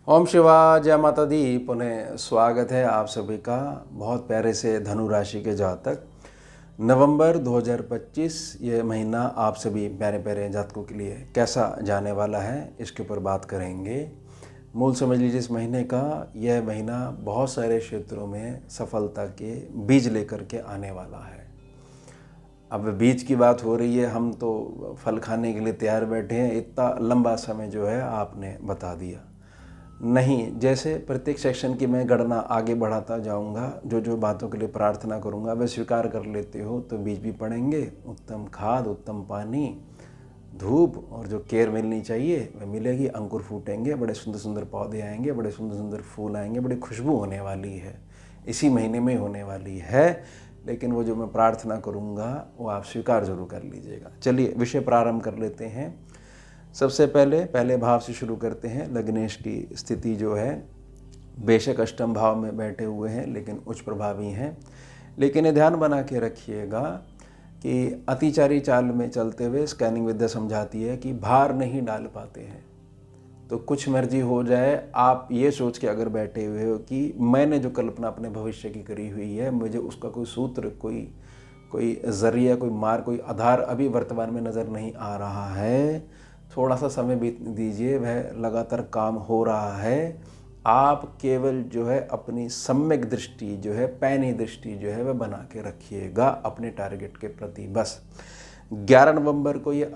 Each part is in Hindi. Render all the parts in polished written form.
ओम शिवा जय माता दी। पुनः स्वागत है आप सभी का। बहुत प्यारे से धनु राशि के जातक नवंबर 2025 ये महीना आप सभी प्यारे प्यारे जातकों के लिए कैसा जाने वाला है, इसके ऊपर बात करेंगे। मूल समझ लीजिए इस महीने का यह महीना बहुत सारे क्षेत्रों में सफलता के बीज लेकर के आने वाला है। अब बीज की बात हो रही है, हम तो फल खाने के लिए तैयार बैठे हैं। इतना लंबा समय जो है आपने बता दिया नहीं। जैसे प्रत्येक सेक्शन की मैं गणना आगे बढ़ाता जाऊंगा, जो जो बातों के लिए प्रार्थना करूंगा वे स्वीकार कर लेते हो तो बीज भी पड़ेंगे। उत्तम खाद, उत्तम पानी, धूप और जो केयर मिलनी चाहिए वह मिलेगी। अंकुर फूटेंगे, बड़े सुंदर सुंदर पौधे आएंगे, बड़े सुंदर सुंदर फूल आएंगे, बड़ी खुशबू होने वाली है, इसी महीने में होने वाली है। लेकिन वो जो मैं प्रार्थना करूंगा वो आप स्वीकार जरूर कर लीजिएगा। चलिए विषय प्रारंभ कर लेते हैं। सबसे पहले भाव से शुरू करते हैं। लग्नेश की स्थिति जो है बेशक अष्टम भाव में बैठे हुए हैं लेकिन उच्च प्रभावी हैं। लेकिन ये ध्यान बना के रखिएगा कि अतिचारी चाल में चलते हुए स्कैनिंग विद्या समझाती है कि भार नहीं डाल पाते हैं। तो कुछ मर्जी हो जाए, आप ये सोच के अगर बैठे हुए हो कि मैंने जो कल्पना अपने भविष्य की करी हुई है, मुझे उसका कोई सूत्र, कोई जरिया, कोई मार्ग, कोई आधार अभी वर्तमान में नज़र नहीं आ रहा है, थोड़ा सा समय बीत दीजिए, वह लगातार काम हो रहा है। आप केवल जो है अपनी सम्यक दृष्टि जो है, पैनी दृष्टि जो है वह बना के रखिएगा अपने टारगेट के प्रति। बस 11 नवंबर को ये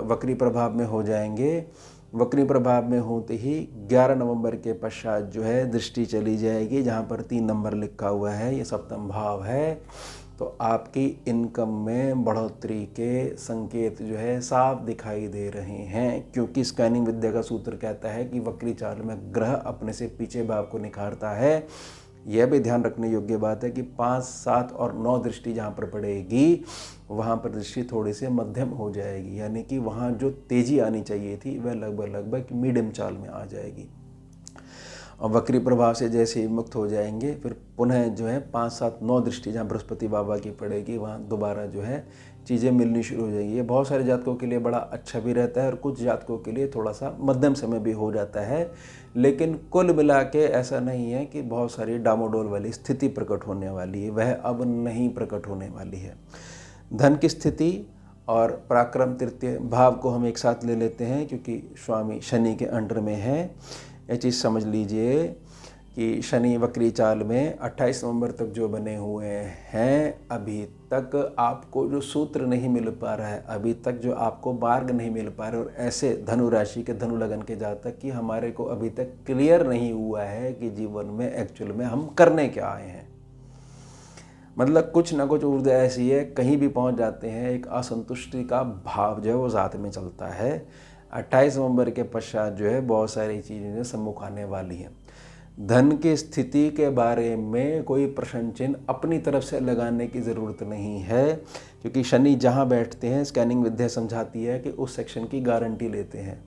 वक्री प्रभाव में हो जाएंगे। वक्री प्रभाव में होते ही 11 नवंबर के पश्चात जो है दृष्टि चली जाएगी, जहाँ पर 3 नंबर लिखा हुआ है, ये सप्तम भाव है। तो आपकी इनकम में बढ़ोतरी के संकेत जो है साफ दिखाई दे रहे हैं, क्योंकि स्कैनिंग विद्या का सूत्र कहता है कि वक्री चाल में ग्रह अपने से पीछे भाव को निखारता है। यह भी ध्यान रखने योग्य बात है कि 5, 7 और 9 दृष्टि जहाँ पर पड़ेगी वहाँ पर दृष्टि थोड़ी से मध्यम हो जाएगी, यानी कि वहाँ जो तेजी आनी चाहिए थी वह लगभग मीडियम चाल में आ जाएगी। और वक्री प्रभाव से जैसे ही मुक्त हो जाएंगे फिर पुनः जो है 5, 7, 9 दृष्टि जहाँ बृहस्पति बाबा की पड़ेगी वहाँ दोबारा जो है चीज़ें मिलनी शुरू हो जाएगी। ये बहुत सारे जातकों के लिए बड़ा अच्छा भी रहता है और कुछ जातकों के लिए थोड़ा सा मध्यम समय भी हो जाता है। लेकिन कुल मिला के ऐसा नहीं है कि बहुत सारी डामाडोल वाली स्थिति प्रकट होने वाली है, वह अब नहीं प्रकट होने वाली है। धन की स्थिति और पराक्रम तृतीय भाव को हम एक साथ ले लेते हैं, क्योंकि स्वामी शनि के अंडर में है। ये चीज़ समझ लीजिए कि शनि वक्री चाल में 28 नवंबर तक जो बने हुए हैं, अभी तक आपको जो सूत्र नहीं मिल पा रहा है, अभी तक जो आपको मार्ग नहीं मिल पा रहा है, और ऐसे धनु राशि के धनु लगन के जातक कि हमारे को अभी तक क्लियर नहीं हुआ है कि जीवन में एक्चुअल में हम करने क्या आए हैं। मतलब कुछ ना कुछ ऊर्जा ऐसी है, कहीं भी पहुंच जाते हैं, एक असंतुष्टि का भाव जो है वो साथ में चलता है। 28 नवंबर के पश्चात जो है बहुत सारी चीज़ें सम्मुख आने वाली हैं। धन की स्थिति के बारे में कोई प्रश्न चिन्ह अपनी तरफ से लगाने की ज़रूरत नहीं है, क्योंकि शनि जहाँ बैठते हैं स्कैनिंग विद्या समझाती है कि उस सेक्शन की गारंटी लेते हैं।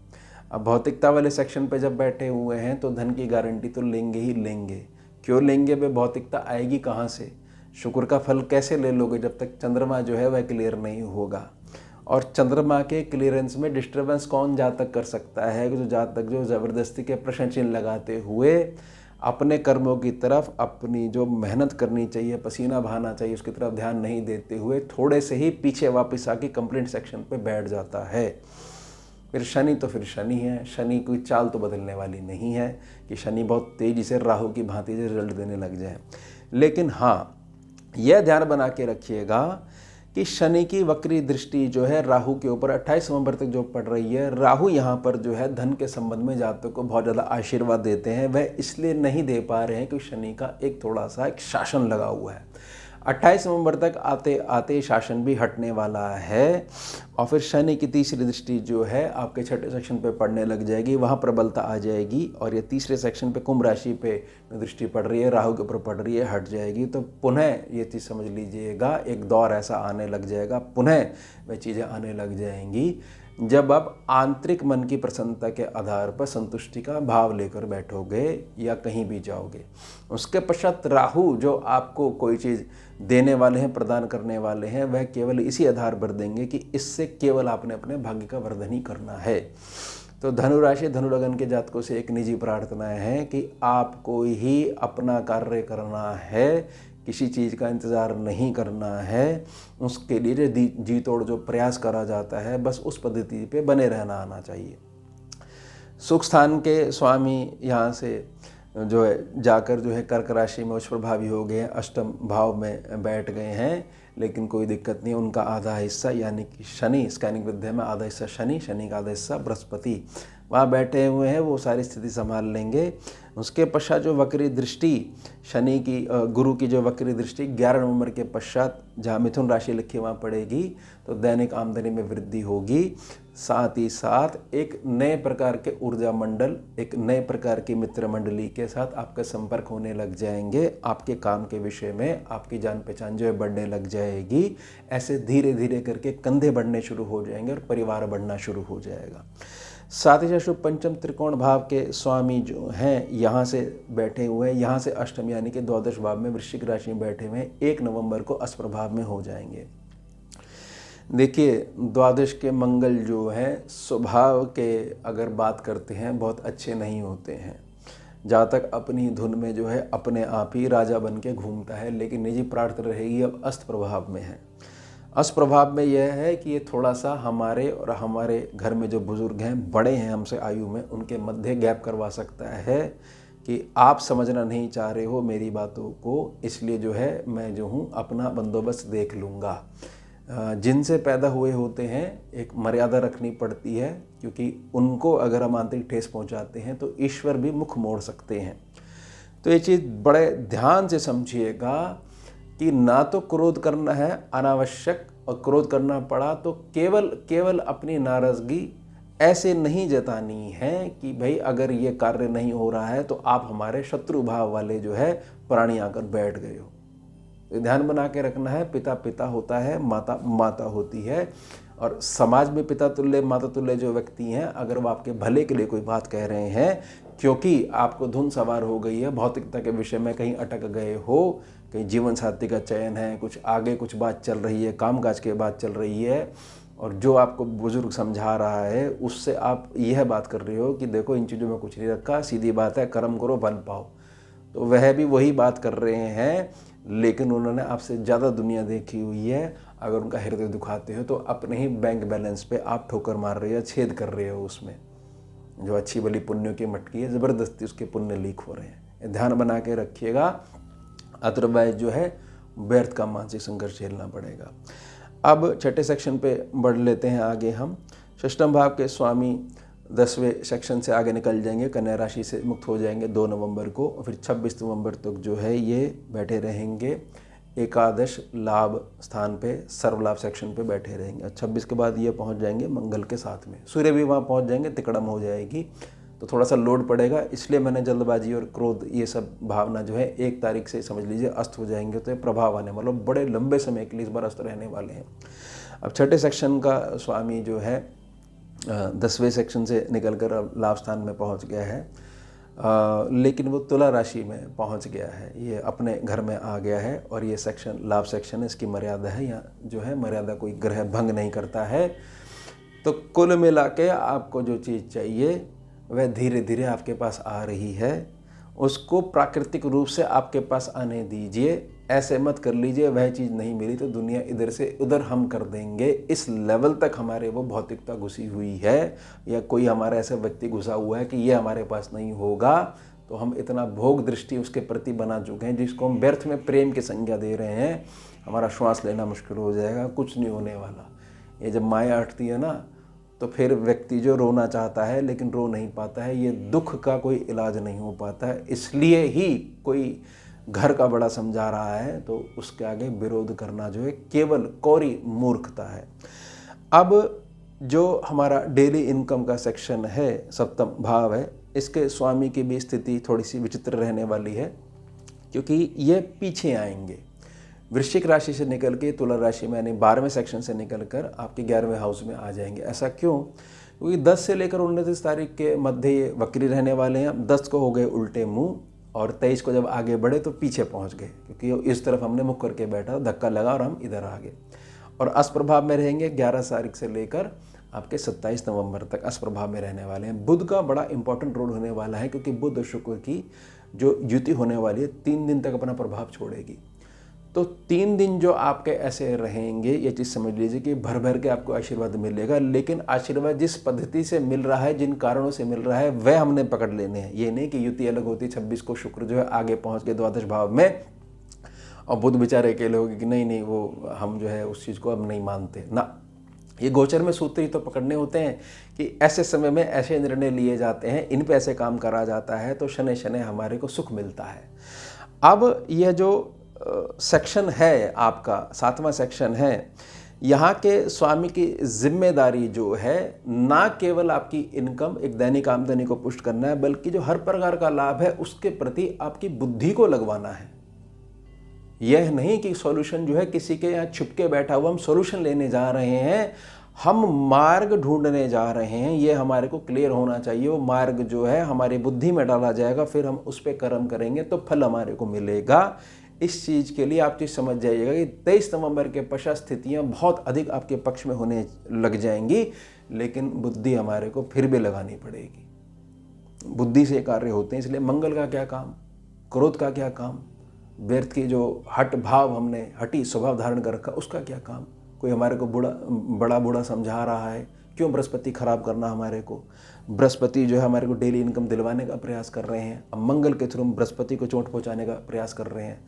अब भौतिकता वाले सेक्शन पे जब बैठे हुए हैं तो धन की गारंटी तो लेंगे ही लेंगे। क्यों लेंगे? वे भौतिकता आएगी कहाँ से? शुक्र का फल कैसे ले लोगे जब तक चंद्रमा जो है वह क्लियर नहीं होगा? और चंद्रमा के क्लियरेंस में डिस्टर्बेंस कौन जातक कर सकता है? जो जातक जो ज़बरदस्ती के प्रश्न चिन्ह लगाते हुए अपने कर्मों की तरफ, अपनी जो मेहनत करनी चाहिए, पसीना बहाना चाहिए, उसकी तरफ ध्यान नहीं देते हुए थोड़े से ही पीछे वापस आके कंप्लेंट सेक्शन पे बैठ जाता है। फिर शनि तो फिर शनि है, शनि कोई चाल तो बदलने वाली नहीं है कि शनि बहुत तेज़ी से राहु की भांति से रिजल्ट देने लग जाए। लेकिन हाँ, यह ध्यान बना के रखिएगा कि शनि की वक्री दृष्टि जो है राहु के ऊपर 28 नवंबर तक जो पड़ रही है, राहु यहाँ पर जो है धन के संबंध में जातकों को बहुत ज़्यादा आशीर्वाद देते हैं। वह इसलिए नहीं दे पा रहे हैं कि शनि का एक थोड़ा सा एक शासन लगा हुआ है। 28 नवंबर तक आते आते शासन भी हटने वाला है, और फिर शनि की तीसरी दृष्टि जो है आपके छठे सेक्शन पे पड़ने लग जाएगी, वहाँ प्रबलता आ जाएगी। और ये तीसरे सेक्शन पे कुंभ राशि पे दृष्टि पड़ रही है, राहु के ऊपर पड़ रही है, हट जाएगी। तो पुनः ये चीज़ समझ लीजिएगा, एक दौर ऐसा आने लग जाएगा, पुनः वह चीज़ें आने लग जाएंगी जब आप आंतरिक मन की प्रसन्नता के आधार पर संतुष्टि का भाव लेकर बैठोगे या कहीं भी जाओगे। उसके पश्चात राहु जो आपको कोई चीज़ देने वाले हैं, प्रदान करने वाले हैं, वह केवल इसी आधार पर देंगे कि इससे केवल आपने अपने भाग्य का वर्धन ही करना है। तो धनु राशि धनु लगन के जातकों से एक निजी प्रार्थना है कि आपको ही अपना कार्य करना है, किसी चीज़ का इंतज़ार नहीं करना है। उसके लिए जी तोड़ जो प्रयास करा जाता है, बस उस पद्धति पे बने रहना आना चाहिए। सुख स्थान के स्वामी यहाँ से जो है जाकर जो है कर्क राशि में उच्च प्रभावी हो गए हैं, अष्टम भाव में बैठ गए हैं, लेकिन कोई दिक्कत नहीं। उनका आधा हिस्सा यानी कि शनि, स्कैनिंग विद्या में आधा हिस्सा शनि, शनि का आधा हिस्सा बृहस्पति वहाँ बैठे हुए हैं, वो सारी स्थिति संभाल लेंगे। उसके पश्चात जो वक्री दृष्टि शनि की, गुरु की जो वक्री दृष्टि 11 नवंबर के पश्चात जहाँ मिथुन राशि लिखी वहाँ पड़ेगी, तो दैनिक आमदनी में वृद्धि होगी। साथ ही साथ एक नए प्रकार के ऊर्जा मंडल, एक नए प्रकार की मित्र मंडली के साथ आपका संपर्क होने लग जाएंगे। आपके काम के विषय में आपकी जान पहचान जो है बढ़ने लग जाएगी। ऐसे धीरे धीरे करके कंधे बढ़ने शुरू हो जाएंगे और परिवार बढ़ना शुरू हो जाएगा। साथ ही साथ शुभ पंचम त्रिकोण भाव के स्वामी जो हैं यहाँ से बैठे हुए हैं, यहाँ से अष्टम यानी कि द्वादश भाव में वृश्चिक राशि में बैठे हुए हैं, 1 नवंबर को अष्टप्रभाव में हो जाएंगे। देखिए, द्वादश के मंगल जो है स्वभाव के अगर बात करते हैं बहुत अच्छे नहीं होते हैं। जहाँ तक अपनी धुन में जो है अपने आप ही राजा बन के घूमता है, लेकिन निजी प्रार्थना रहेगी अब अस्त प्रभाव में है। अस्त प्रभाव में यह है कि ये थोड़ा सा हमारे और हमारे घर में जो बुजुर्ग हैं, बड़े हैं हमसे आयु में, उनके मध्य गैप करवा सकता है कि आप समझना नहीं चाह रहे हो मेरी बातों को, इसलिए जो है मैं जो हूँ अपना बंदोबस्त देख लूँगा। जिनसे पैदा हुए होते हैं एक मर्यादा रखनी पड़ती है, क्योंकि उनको अगर हम आंतरिक ठेस पहुंचाते हैं तो ईश्वर भी मुख मोड़ सकते हैं। तो ये चीज़ बड़े ध्यान से समझिएगा कि ना तो क्रोध करना है अनावश्यक, और क्रोध करना पड़ा तो केवल अपनी नाराज़गी ऐसे नहीं जतानी है कि भाई अगर ये कार्य नहीं हो रहा है तो आप हमारे शत्रु भाव वाले जो है प्राणी आकर बैठ गए हो। ध्यान बना के रखना है, पिता पिता होता है, माता माता होती है, और समाज में पिता तुल्य माता तुल्य जो व्यक्ति हैं, अगर वो आपके भले के लिए कोई बात कह रहे हैं, क्योंकि आपको धुन सवार हो गई है, भौतिकता के विषय में कहीं अटक गए हो, कहीं जीवन साथी का चयन है, कुछ आगे कुछ बात चल रही है, कामकाज की बात चल रही है, और जो आपको बुजुर्ग समझा रहा है उससे आप यह बात कर रहे हो कि देखो इन चीज़ों में कुछ नहीं रखा, सीधी बात है, कर्म करो फल पाओ। तो वह भी वही बात कर रहे हैं, लेकिन उन्होंने आपसे ज़्यादा दुनिया देखी हुई है। अगर उनका हृदय दुखाते हो तो अपने ही बैंक बैलेंस पे आप ठोकर मार रहे हो, छेद कर रहे हो, उसमें जो अच्छी भली पुण्यों की मटकी है ज़बरदस्ती उसके पुण्य लीक हो रहे हैं। ध्यान बना के रखिएगा, अदरवाइज जो है व्यर्थ का मानसिक संघर्ष झेलना पड़ेगा। अब छठे सेक्शन पे बढ़ लेते हैं आगे हम। षष्ठम भाव के स्वामी 10वें सेक्शन से आगे निकल जाएंगे, कन्या राशि से मुक्त हो जाएंगे 2 नवंबर को, और फिर 26 नवंबर तक जो है ये बैठे रहेंगे एकादश लाभ स्थान पे, सर्वलाभ सेक्शन पे बैठे रहेंगे। 26 के बाद ये पहुंच जाएंगे मंगल के साथ में, सूर्य भी वहाँ पहुंच जाएंगे, तिकड़म हो जाएगी, तो थोड़ा सा लोड पड़ेगा। इसलिए मैंने जल्दबाजी और क्रोध ये सब भावना जो है 1 तारीख से समझ लीजिए अस्त हो जाएंगे, तो ये प्रभाव आने मतलब बड़े लंबे समय के लिए इस बार अस्त रहने वाले हैं। अब छठे सेक्शन का स्वामी जो है 10वें सेक्शन से निकलकर अब लाभ स्थान में पहुंच गया है, लेकिन वो तुला राशि में पहुंच गया है, ये अपने घर में आ गया है, और ये सेक्शन लाभ सेक्शन है, इसकी मर्यादा है, यहाँ जो है मर्यादा कोई ग्रह भंग नहीं करता है। तो कुल मिला के आपको जो चीज़ चाहिए वह धीरे धीरे आपके पास आ रही है, उसको प्राकृतिक रूप से आपके पास आने दीजिए। ऐसे मत कर लीजिए वह चीज़ नहीं मिली तो दुनिया इधर से उधर हम कर देंगे, इस लेवल तक हमारे वो भौतिकता घुसी हुई है, या कोई हमारा ऐसा व्यक्ति घुसा हुआ है कि ये हमारे पास नहीं होगा, तो हम इतना भोग दृष्टि उसके प्रति बना चुके हैं जिसको हम व्यर्थ में प्रेम की संज्ञा दे रहे हैं। हमारा श्वास लेना मुश्किल हो जाएगा, कुछ नहीं होने वाला। ये जब माया हटती है ना, तो फिर व्यक्ति जो रोना चाहता है लेकिन रो नहीं पाता है, ये दुख का कोई इलाज नहीं हो पाता है। इसलिए ही कोई घर का बड़ा समझा रहा है तो उसके आगे विरोध करना जो है केवल कोरी मूर्खता है। अब जो हमारा डेली इनकम का सेक्शन है, सप्तम भाव है, इसके स्वामी की भी स्थिति थोड़ी सी विचित्र रहने वाली है, क्योंकि ये पीछे आएंगे। वृश्चिक राशि से निकल के तुला राशि में यानी 12वें सेक्शन से निकलकर आपके 11वें हाउस में आ जाएंगे। ऐसा क्यों? क्योंकि 10 से लेकर 29 तारीख के मध्य ये वक्री रहने वाले हैं। 10 को हो गए उल्टे मुंह, और 23 को जब आगे बढ़े तो पीछे पहुंच गए, क्योंकि इस तरफ हमने मुख करके बैठा, धक्का लगा और हम इधर आ गए। और अस्त प्रभाव में रहेंगे 11 तारीख से लेकर आपके 27 नवंबर तक अष्टप्रभाव में रहने वाले हैं। बुध का बड़ा इंपॉर्टेंट रोल होने वाला है, क्योंकि बुध और शुक्र की जो युति होने वाली है 3 दिन तक अपना प्रभाव छोड़ेगी। तो 3 दिन जो आपके ऐसे रहेंगे, ये चीज़ समझ लीजिए कि भर भर के आपको आशीर्वाद मिलेगा। लेकिन आशीर्वाद जिस पद्धति से मिल रहा है, जिन कारणों से मिल रहा है, वह हमने पकड़ लेने हैं। ये नहीं कि युति अलग होती 26 को शुक्र जो है आगे पहुंच के द्वादश भाव में और बुध बेचारे अकेले होगी कि नहीं वो हम जो है उस चीज़ को अब नहीं मानते ना। ये गोचर में सूत्र ही तो पकड़ने होते हैं कि ऐसे समय में ऐसे निर्णय लिए जाते हैं, इन पे ऐसे काम करा जाता है, तो शनै शनै हमारे को सुख मिलता है। अब यह जो सेक्शन है आपका 7वां सेक्शन है, यहाँ के स्वामी की जिम्मेदारी जो है ना केवल आपकी इनकम, एक दैनिक आमदनी को पुष्ट करना है, बल्कि जो हर प्रकार का लाभ है उसके प्रति आपकी बुद्धि को लगवाना है। यह नहीं कि सॉल्यूशन जो है किसी के यहाँ छुप के बैठा हुआ हम सॉल्यूशन लेने जा रहे हैं, हम मार्ग ढूंढने जा रहे हैं। ये हमारे को क्लियर होना चाहिए। वो मार्ग जो है हमारी बुद्धि में डाला जाएगा, फिर हम उस पर कर्म करेंगे तो फल हमारे को मिलेगा। इस चीज़ के लिए आप चीज़ समझ जाइएगा कि 23 नवंबर के पश्चात स्थितियाँ बहुत अधिक आपके पक्ष में होने लग जाएंगी, लेकिन बुद्धि हमारे को फिर भी लगानी पड़ेगी। बुद्धि से कार्य होते हैं, इसलिए मंगल का क्या काम, क्रोध का क्या काम, व्यर्थ की जो हट भाव हमने हटी स्वभाव धारण कर रखा उसका क्या काम। कोई हमारे को बड़ा बूढ़ा समझा रहा है, क्यों बृहस्पति खराब करना हमारे को। बृहस्पति जो है हमारे को डेली इनकम दिलवाने का प्रयास कर रहे हैं, अब मंगल के थ्रू बृहस्पति को चोट पहुंचाने का प्रयास कर रहे हैं,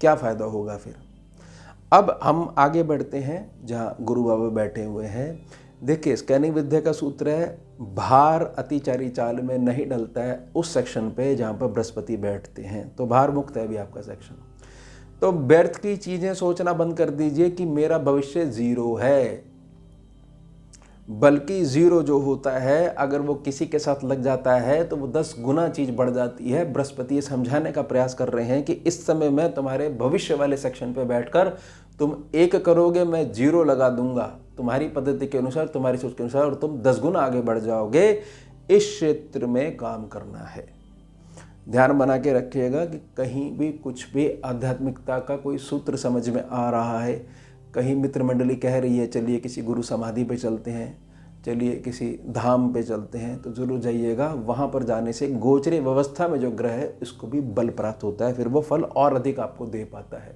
क्या फ़ायदा होगा फिर। अब हम आगे बढ़ते हैं जहाँ गुरु बाबा बैठे हुए हैं। देखिए स्कैनिंग विद्या का सूत्र है, भार अतिचारी चाल में नहीं डलता है उस सेक्शन पे जहाँ पर बृहस्पति बैठते हैं, तो भार मुक्त है अभी आपका सेक्शन। तो व्यर्थ की चीज़ें सोचना बंद कर दीजिए कि मेरा भविष्य 0 है, बल्कि 0 जो होता है अगर वो किसी के साथ लग जाता है तो वो 10 गुना चीज़ बढ़ जाती है। बृहस्पति ये समझाने का प्रयास कर रहे हैं कि इस समय मैं तुम्हारे भविष्य वाले सेक्शन पे बैठकर तुम 1 करोगे, मैं 0 लगा दूंगा तुम्हारी पद्धति के अनुसार, तुम्हारी सोच के अनुसार, और तुम 10 गुना आगे बढ़ जाओगे। इस क्षेत्र में काम करना है। ध्यान बना के रखिएगा कि कहीं भी कुछ भी आध्यात्मिकता का कोई सूत्र समझ में आ रहा है, कहीं मित्र मंडली कह रही है चलिए किसी गुरु समाधि पे चलते हैं, चलिए किसी धाम पे चलते हैं, तो जरूर जाइएगा। वहाँ पर जाने से गोचरी व्यवस्था में जो ग्रह है इसको भी बल प्राप्त होता है, फिर वो फल और अधिक आपको दे पाता है।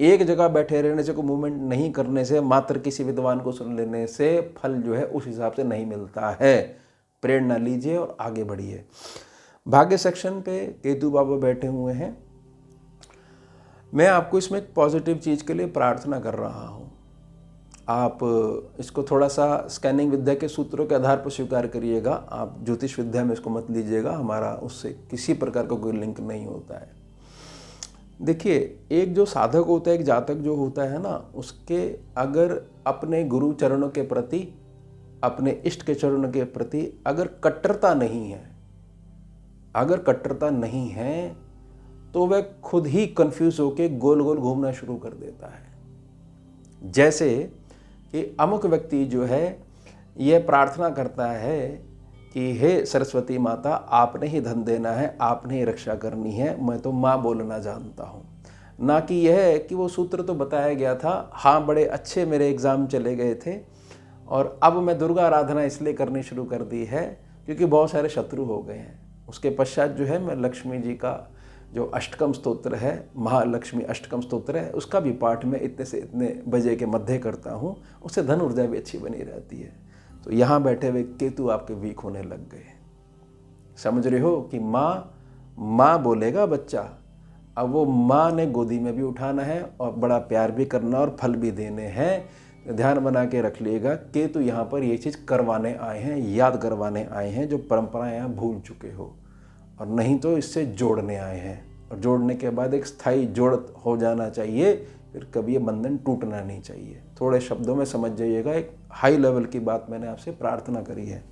एक जगह बैठे रहने से, कोई मूवमेंट नहीं करने से, मात्र किसी विद्वान को सुन लेने से फल जो है उस हिसाब से नहीं मिलता है। प्रेरणा लीजिए और आगे बढ़िए। भाग्य सेक्शन पे केतु बाबा बैठे हुए हैं। मैं आपको इसमें एक पॉजिटिव चीज़ के लिए प्रार्थना कर रहा हूँ। आप इसको थोड़ा सा स्कैनिंग विद्या के सूत्रों के आधार पर स्वीकार करिएगा, आप ज्योतिष विद्या में इसको मत लीजिएगा, हमारा उससे किसी प्रकार का कोई लिंक नहीं होता है। देखिए एक जो साधक होता है, एक जातक जो होता है ना, उसके अगर अपने गुरु चरणों के प्रति, अपने इष्ट के चरणों के प्रति अगर कट्टरता नहीं है, अगर कट्टरता नहीं है तो वह खुद ही कंफ्यूज होकर गोल गोल घूमना शुरू कर देता है। जैसे कि अमुक व्यक्ति जो है यह प्रार्थना करता है कि हे सरस्वती माता, आपने ही धन देना है, आपने ही रक्षा करनी है, मैं तो माँ बोलना जानता हूँ। ना कि यह है कि वो सूत्र तो बताया गया था, हाँ बड़े अच्छे मेरे एग्ज़ाम चले गए थे और अब मैं दुर्गा आराधना इसलिए करनी शुरू कर दी है क्योंकि बहुत सारे शत्रु हो गए हैं। उसके पश्चात जो है मैं लक्ष्मी जी का जो अष्टकम स्तोत्र है, महालक्ष्मी अष्टकम स्तोत्र है, उसका भी पाठ मैं इतने से इतने बजे के मध्य करता हूँ, उससे धन ऊर्जा भी अच्छी बनी रहती है। तो यहाँ बैठे हुए केतु आपके वीक होने लग गए। समझ रहे हो कि माँ बोलेगा बच्चा, अब वो माँ ने गोदी में भी उठाना है और बड़ा प्यार भी करना और फल भी देने हैं। ध्यान बना के रख लिएगा, केतु यहाँ पर ये चीज़ करवाने आए हैं, याद करवाने आए हैं जो परंपराएं यहाँ भूल चुके हो, और नहीं तो इससे जोड़ने आए हैं। और जोड़ने के बाद एक स्थायी जोड़ हो जाना चाहिए, फिर कभी ये बंधन टूटना नहीं चाहिए। थोड़े शब्दों में समझ जाइएगा, एक हाई लेवल की बात मैंने आपसे प्रार्थना करी है।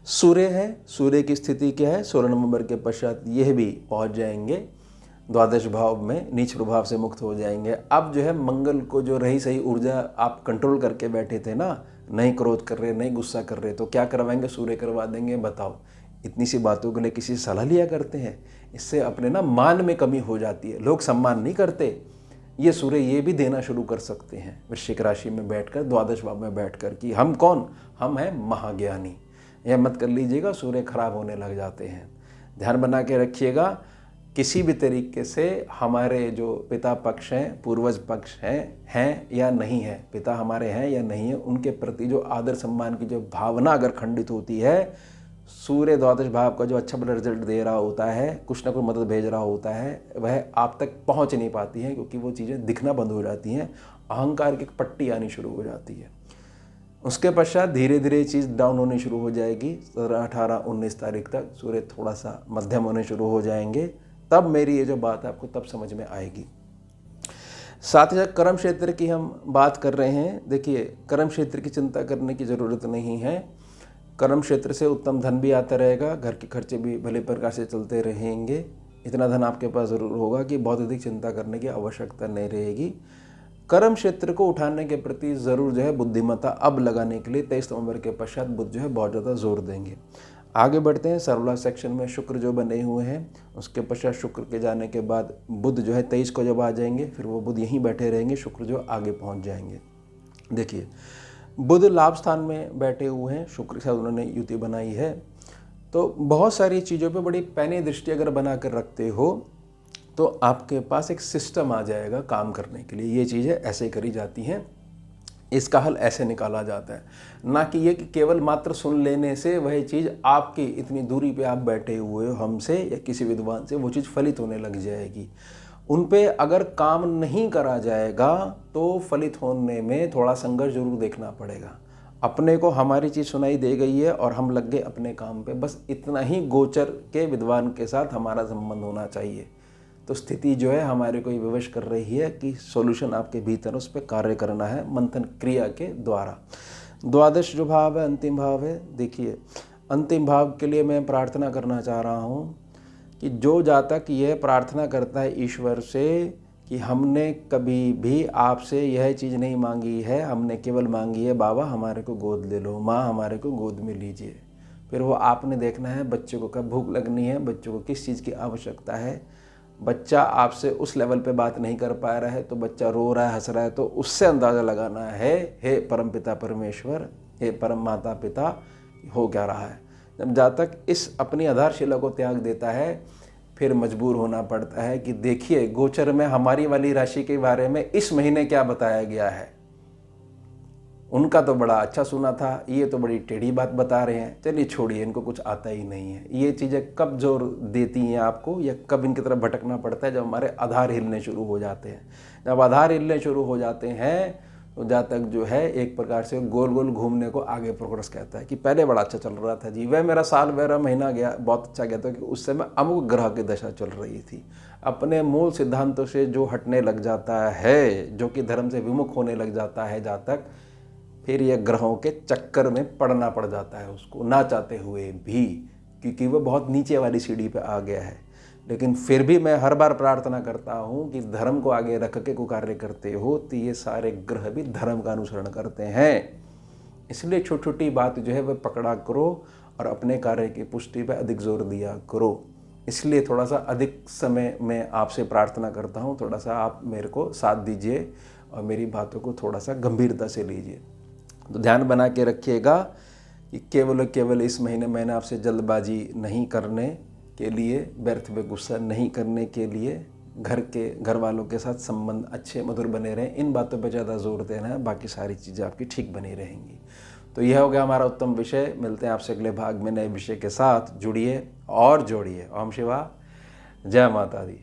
सूर्य है, सूर्य की स्थिति क्या है, 16 नवंबर के पश्चात यह भी पहुंच जाएंगे द्वादश भाव में, नीच प्रभाव से मुक्त हो जाएंगे। अब जो है मंगल को जो रही सही ऊर्जा आप कंट्रोल करके बैठे थे ना, नहीं क्रोध कर रहे, नहीं गुस्सा कर रहे, तो क्या करवाएंगे, सूर्य करवा देंगे। बताओ, इतनी सी बातों के लिए किसी से सलाह लिया करते हैं? इससे अपने ना मान में कमी हो जाती है, लोग सम्मान नहीं करते। ये सूर्य ये भी देना शुरू कर सकते हैं वृश्चिक राशि में बैठकर, द्वादश भाव में बैठकर, कि हम कौन, हम हैं महाज्ञानी। यह मत कर लीजिएगा सूर्य खराब होने लग जाते हैं। ध्यान बना के रखिएगा, किसी भी तरीके से हमारे जो पिता पक्ष हैं, पूर्वज पक्ष हैं या नहीं है, पिता हमारे हैं या नहीं है, उनके प्रति जो आदर सम्मान की जो भावना अगर खंडित होती है, सूर्य द्वादश भाव का जो अच्छा बड़ा रिजल्ट दे रहा होता है, कुछ ना कुछ मदद भेज रहा होता है, वह आप तक पहुंच नहीं पाती है, क्योंकि वो चीज़ें दिखना बंद हो जाती हैं, अहंकार की पट्टी आनी शुरू हो जाती है। उसके पश्चात धीरे धीरे चीज़ डाउन होनी शुरू हो जाएगी। 17, 18, 19 तारीख तक सूर्य थोड़ा सा मध्यम होने शुरू हो जाएंगे। तब मेरी ये जो बात है आपको तब समझ में आएगी। साथ ही साथ कर्म क्षेत्र की हम बात कर रहे हैं। देखिए, कर्म क्षेत्र की चिंता करने की ज़रूरत नहीं है। कर्म क्षेत्र से उत्तम धन भी आता रहेगा, घर के खर्चे भी भले प्रकार से चलते रहेंगे। इतना धन आपके पास ज़रूर होगा कि बहुत अधिक चिंता करने की आवश्यकता नहीं रहेगी। कर्म क्षेत्र को उठाने के प्रति ज़रूर जो है बुद्धिमत्ता अब लगाने के लिए 23 नवंबर के पश्चात बुध जो है बहुत ज़्यादा जोर देंगे। आगे बढ़ते हैं। सर्वला सेक्शन में शुक्र जो बने हुए हैं, उसके पश्चात शुक्र के जाने के बाद बुध जो है 23 को जब आ जाएंगे, फिर वो बुध यहीं बैठे रहेंगे, शुक्र जो आगे पहुंच जाएंगे। देखिए, बुध लाभ स्थान में बैठे हुए हैं, शुक्र के साथ उन्होंने युति बनाई है, तो बहुत सारी चीज़ों पे बड़ी पैनी दृष्टि अगर बना कर रखते हो तो आपके पास एक सिस्टम आ जाएगा काम करने के लिए। ये चीज़ें ऐसे करी जाती हैं, इसका हल ऐसे निकाला जाता है, ना कि ये कि केवल मात्र सुन लेने से वह चीज़ आपकी इतनी दूरी पे आप बैठे हुए हो हमसे या किसी विद्वान से वो चीज़ फलित होने लग जाएगी। उन पे अगर काम नहीं करा जाएगा तो फलित होने में थोड़ा संघर्ष जरूर देखना पड़ेगा। अपने को हमारी चीज़ सुनाई दे गई है और हम लग गए अपने काम पे, बस इतना ही गोचर के विद्वान के साथ हमारा संबंध होना चाहिए। तो स्थिति जो है हमारे को ये विवश कर रही है कि सॉल्यूशन आपके भीतर उस पर कार्य करना है मंथन क्रिया के द्वारा। द्वादश जो भाव है, अंतिम भाव है। देखिए, अंतिम भाव के लिए मैं प्रार्थना करना चाह रहा हूँ कि जो जातक यह प्रार्थना करता है ईश्वर से कि हमने कभी भी आपसे यह चीज़ नहीं मांगी है, हमने केवल मांगी है बाबा हमारे को गोद ले लो, माँ हमारे को गोद में लीजिए। फिर वो आपने देखना है बच्चे को कब भूख लगनी है, बच्चों को किस चीज़ की आवश्यकता है। बच्चा आपसे उस लेवल पे बात नहीं कर पा रहा है तो बच्चा रो रहा है, हंस रहा है, तो उससे अंदाज़ा लगाना है, हे परम पिता परमेश्वर, हे परम माता पिता, हो क्या रहा है। जब जातक इस अपनी आधारशिला को त्याग देता है, फिर मजबूर होना पड़ता है कि देखिए गोचर में हमारी वाली राशि के बारे में इस महीने क्या बताया गया है। उनका तो बड़ा अच्छा सुना था, ये तो बड़ी टेढ़ी बात बता रहे हैं, चलिए छोड़िए, इनको कुछ आता ही नहीं है। ये चीज़ें कब जोर देती हैं आपको या कब इनकी तरफ भटकना पड़ता है, जब हमारे आधार हिलने शुरू हो जाते हैं। जब आधार हिलने शुरू हो जाते हैं तो जातक जो है एक प्रकार से गोल गोल घूमने को आगे प्रोग्रेस कहता है कि पहले बड़ा अच्छा चल रहा था जी, वह मेरा साल मेरा महीना गया बहुत अच्छा गया था कि उस समय अमुक ग्रह की दशा चल रही थी। अपने मूल सिद्धांतों से जो हटने लग जाता है, जो कि धर्म से विमुख होने लग जाता है जातक, फिर यह ग्रहों के चक्कर में पड़ना पड़ जाता है उसको, ना चाहते हुए भी, क्योंकि वह बहुत नीचे वाली सीढ़ी पे आ गया है। लेकिन फिर भी मैं हर बार प्रार्थना करता हूँ कि धर्म को आगे रख के को कार्य करते हो तो ये सारे ग्रह भी धर्म का अनुसरण करते हैं। इसलिए छोटी छोटी बात जो है वह पकड़ा करो और अपने कार्य की पुष्टि पर अधिक जोर दिया करो। इसलिए थोड़ा सा अधिक समय मैं आपसे प्रार्थना करता हूँ, थोड़ा सा आप मेरे को साथ दीजिए और मेरी बातों को थोड़ा सा गंभीरता से लीजिए। तो ध्यान बना के रखिएगा कि केवल इस महीने मैंने आपसे जल्दबाजी नहीं करने के लिए, व्यर्थ में गुस्सा नहीं करने के लिए, घर वालों के साथ संबंध अच्छे मधुर बने रहें, इन बातों पर ज़्यादा जोर देना है, बाकी सारी चीज़ें आपकी ठीक बनी रहेंगी। तो यह हो गया हमारा उत्तम विषय। मिलते हैं आपसे अगले भाग में नए विषय के साथ। जुड़िए और जोड़िए। ओम शिवा, जय माता दी।